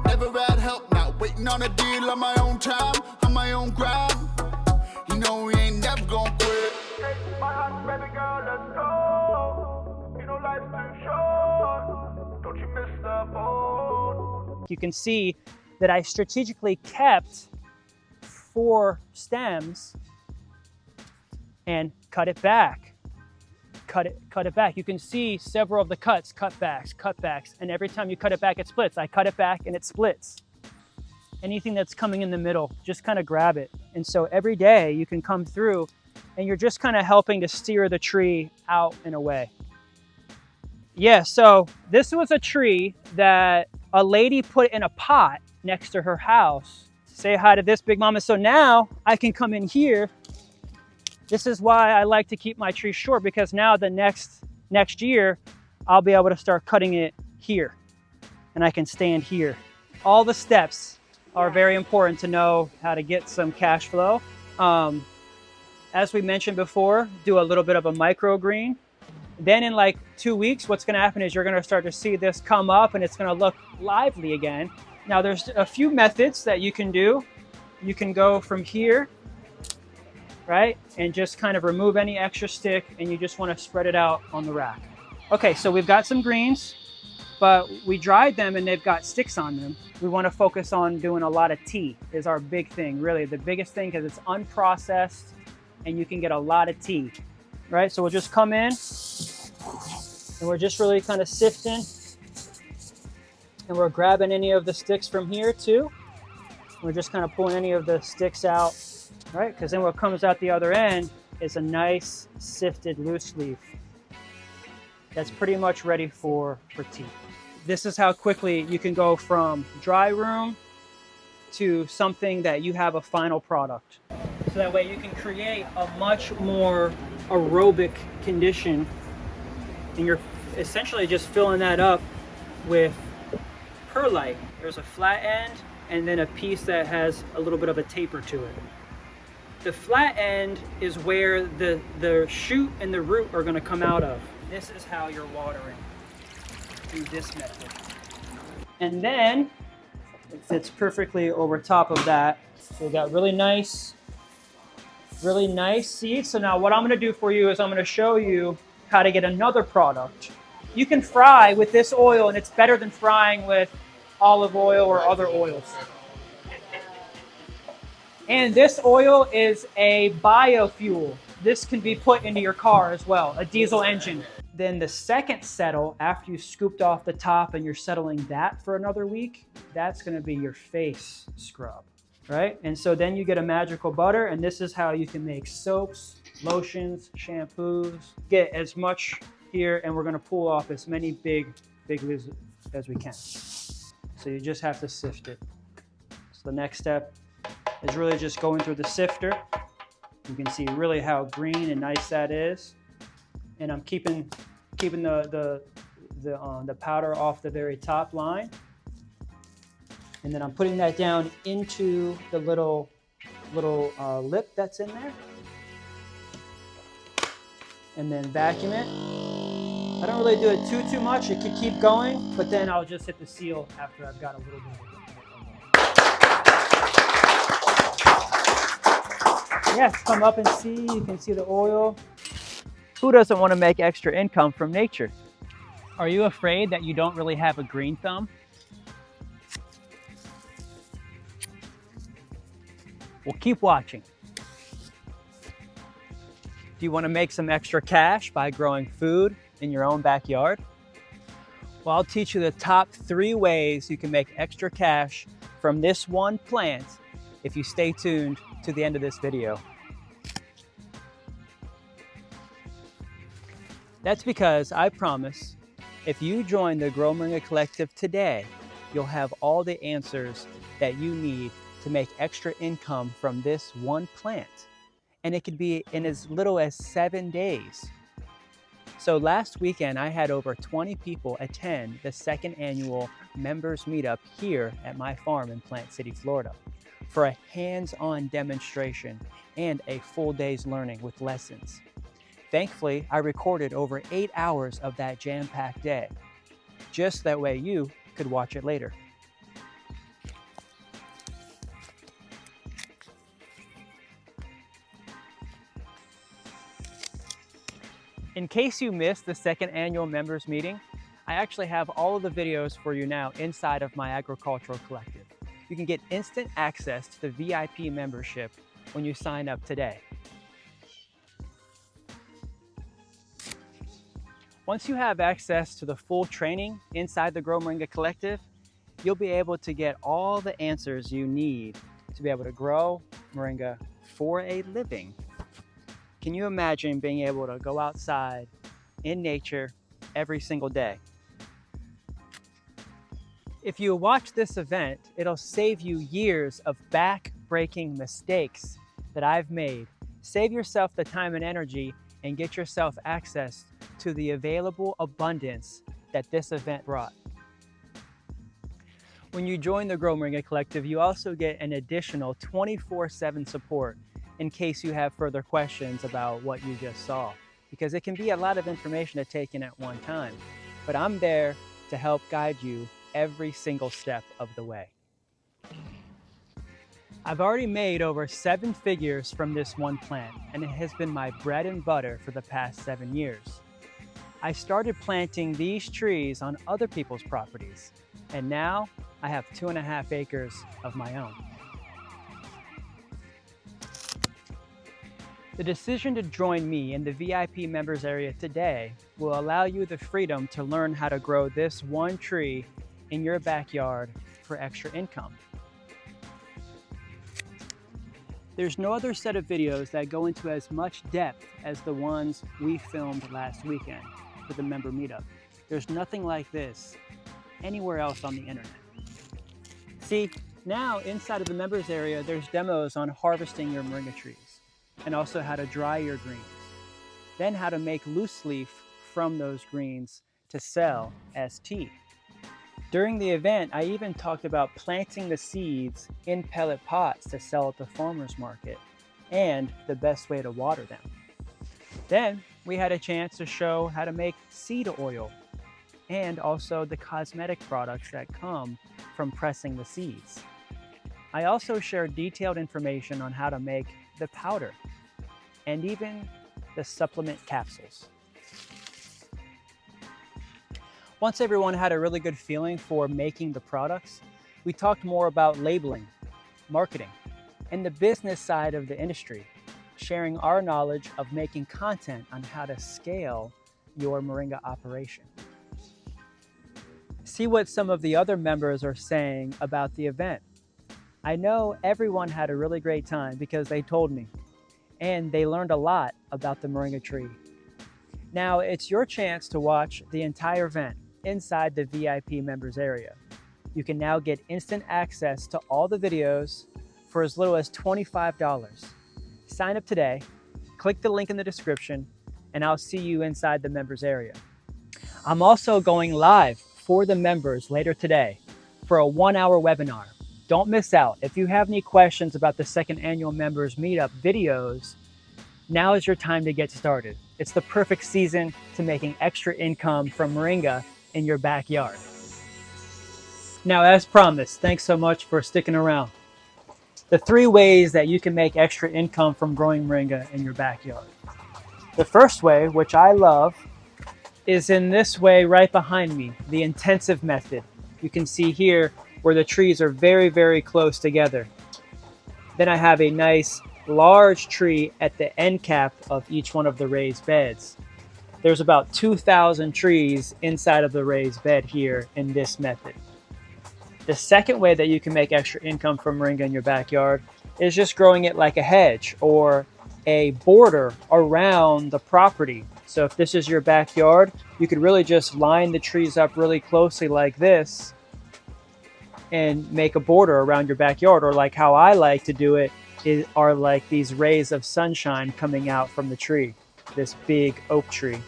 Never had help, not waiting on a deal on my own time, on my own grind. You know we ain't never gonna quit. Take my hand, baby girl, let's go. You know life's too short. Don't you miss the boat. You can see that I strategically kept 4 stems and cut it back. Cut it back. You can see several of the cutbacks, and every time you cut it back, it splits. I cut it back and it splits. Anything that's coming in the middle, just kind of grab it. And so every day you can come through and you're just kind of helping to steer the tree out and away. Yeah, so this was a tree that a lady put in a pot next to her house. Say hi to this big mama. So now I can come in here. This is why I like to keep my trees short, because now the next year, I'll be able to start cutting it here and I can stand here. All the steps are very important to know how to get some cash flow. As we mentioned before, do a little bit of a microgreen. Then in like 2 weeks, what's gonna happen is you're gonna start to see this come up and it's gonna look lively again. Now there's a few methods that you can do. You can go from here, right? And just kind of remove any extra stick, and you just wanna spread it out on the rack. Okay, so we've got some greens, but we dried them and they've got sticks on them. We wanna focus on doing a lot of tea is our big thing, really. The biggest thing, because it's unprocessed and you can get a lot of tea, right? So we'll just come in and we're just really kind of sifting, and we're grabbing any of the sticks from here too. We're just kind of pulling any of the sticks out, right? Because then what comes out the other end is a nice sifted loose leaf that's pretty much ready for tea. This is how quickly you can go from dry room to something that you have a final product. So that way you can create a much more aerobic condition, and you're essentially just filling that up with perlite. There's a flat end and then a piece that has a little bit of a taper to it. The flat end is where the shoot and the root are gonna come out of. This is how you're watering through this method. And then it fits perfectly over top of that. So we've got really nice seeds. So now what I'm gonna do for you is I'm gonna show you how to get another product. You can fry with this oil, and it's better than frying with olive oil or other oils. And this oil is a biofuel. This can be put into your car as well, a diesel engine. Then the second settle, after you scooped off the top and you're settling that for another week, that's gonna be your face scrub, right? And so then you get a magical butter, and this is how you can make soaps, lotions, shampoos. Get as much here, and we're gonna pull off as many big leaves as we can. So you just have to sift it. So the next step is really just going through the sifter. You can see really how green and nice that is. And I'm keeping the powder off the very top line. And then I'm putting that down into the little lip that's in there. And then vacuum it. I don't really do it too much. It could keep going, but then I'll just hit the seal after I've got a little bit of it. Yes, come up and see. You can see the oil. Who doesn't want to make extra income from nature? Are you afraid that you don't really have a green thumb? Well, keep watching. Do you want to make some extra cash by growing food in your own backyard? Well, I'll teach you the top 3 ways you can make extra cash from this one plant if you stay tuned to the end of this video. That's because I promise, if you join the Grow Moringa Collective today, you'll have all the answers that you need to make extra income from this one plant. And it could be in as little as 7 days. So last weekend, I had over 20 people attend the 2nd annual members meetup here at my farm in Plant City, Florida, for a hands-on demonstration and a full day's learning with lessons. Thankfully, I recorded over 8 hours of that jam-packed day, just that way you could watch it later. In case you missed the second annual members meeting, I actually have all of the videos for you now inside of my agricultural collective. You can get instant access to the VIP membership when you sign up today. Once you have access to the full training inside the Grow Moringa Collective, you'll be able to get all the answers you need to be able to grow moringa for a living. Can you imagine being able to go outside in nature every single day? If you watch this event, it'll save you years of back-breaking mistakes that I've made. Save yourself the time and energy and get yourself access to the available abundance that this event brought. When you join the Grow Moringa Collective, you also get an additional 24/7 support in case you have further questions about what you just saw, because it can be a lot of information to take in at one time. But I'm there to help guide you every single step of the way. I've already made over 7 figures from this one plant, and it has been my bread and butter for the past 7 years. I started planting these trees on other people's properties, and now I have 2.5 acres of my own. The decision to join me in the VIP members area today will allow you the freedom to learn how to grow this one tree in your backyard for extra income. There's no other set of videos that go into as much depth as the ones we filmed last weekend for the member meetup. There's nothing like this anywhere else on the internet. See, now inside of the members area, there's demos on harvesting your moringa trees, and also how to dry your greens, then how to make loose leaf from those greens to sell as tea. During the event, I even talked about planting the seeds in pellet pots to sell at the farmer's market and the best way to water them. Then we had a chance to show how to make seed oil and also the cosmetic products that come from pressing the seeds. I also shared detailed information on how to make the powder and even the supplement capsules. Once everyone had a really good feeling for making the products, we talked more about labeling, marketing, and the business side of the industry, sharing our knowledge of making content on how to scale your moringa operation. See what some of the other members are saying about the event. I know everyone had a really great time because they told me, and they learned a lot about the moringa tree. Now it's your chance to watch the entire event inside the VIP members area. You can now get instant access to all the videos for as little as $25. Sign up today, click the link in the description, and I'll see you inside the members area. I'm also going live for the members later today for a 1-hour webinar. Don't miss out. If you have any questions about the second annual members meetup videos, now is your time to get started. It's the perfect season to making extra income from moringa in your backyard. Now, as promised, thanks so much for sticking around. The 3 ways that you can make extra income from growing moringa in your backyard. The first way, which I love, is in this way right behind me, the intensive method. You can see here where the trees are very, very close together. Then I have a nice large tree at the end cap of each one of the raised beds. There's about 2,000 trees inside of the raised bed here in this method. The second way that you can make extra income from moringa in your backyard is just growing it like a hedge or a border around the property. So if this is your backyard, you could really just line the trees up really closely like this and make a border around your backyard, or like how I like to do it are like these rays of sunshine coming out from the tree, this big oak tree.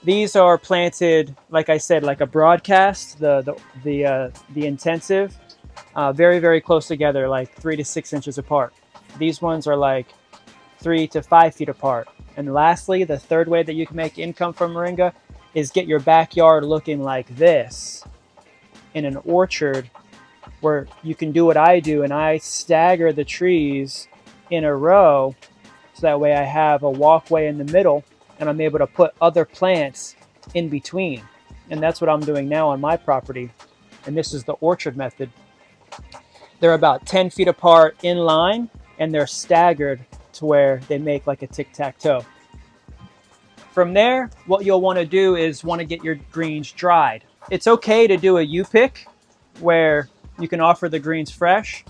These are planted, like I said, like a broadcast, the intensive, very, very close together, like 3 to 6 inches apart. These ones are like 3 to 5 feet apart. And lastly, the third way that you can make income from moringa is get your backyard looking like this in an orchard, where you can do what I do, and I stagger the trees in a row So that way I have a walkway in the middle and I'm able to put other plants in between. And that's what I'm doing now on my property. And this is the orchard method. They're about 10 feet apart in line, and they're staggered to where they make like a tic-tac-toe. From there, what you'll want to do is want to get your greens dried. It's okay to do a U-pick where you can offer the greens fresh,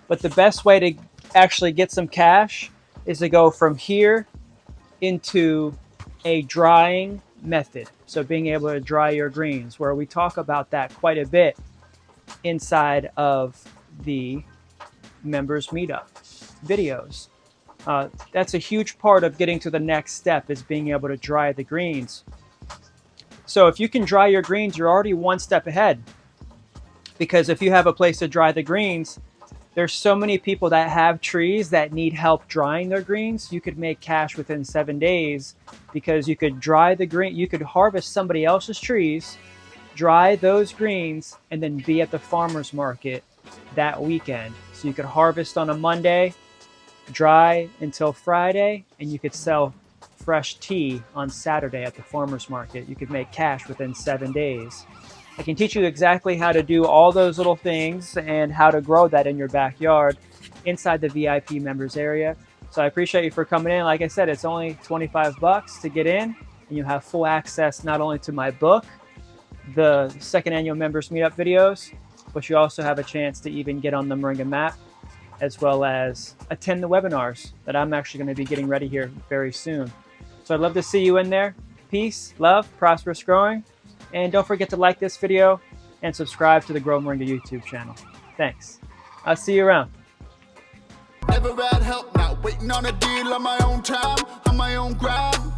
but the best way to actually get some cash is to go from here into a drying method. So being able to dry your greens, where we talk about that quite a bit inside of the members meetup videos. That's a huge part of getting to the next step, is being able to dry the greens. So if you can dry your greens, you're already one step ahead, because if you have a place to dry the greens, there's so many people that have trees that need help drying their greens. You could make cash within 7 days, because you could dry the green, you could harvest somebody else's trees, dry those greens, and then be at the farmer's market that weekend. So you could harvest on a Monday, dry until Friday, and you could sell fresh tea on Saturday at the farmer's market. You could make cash within 7 days. I can teach you exactly how to do all those little things and how to grow that in your backyard inside the VIP members area. So I appreciate you for coming in. Like I said, it's only 25 bucks to get in, and you have full access not only to my book, the second annual members meetup videos, but you also have a chance to even get on the Moringa map, as well as attend the webinars that I'm actually going to be getting ready here very soon. So I'd love to see you in there. Peace, love, prosperous growing. And don't forget to like this video and subscribe to the Grow Moringa YouTube channel. Thanks. I'll see you around. Never had help now, waiting on a deal on my own time, on my own ground.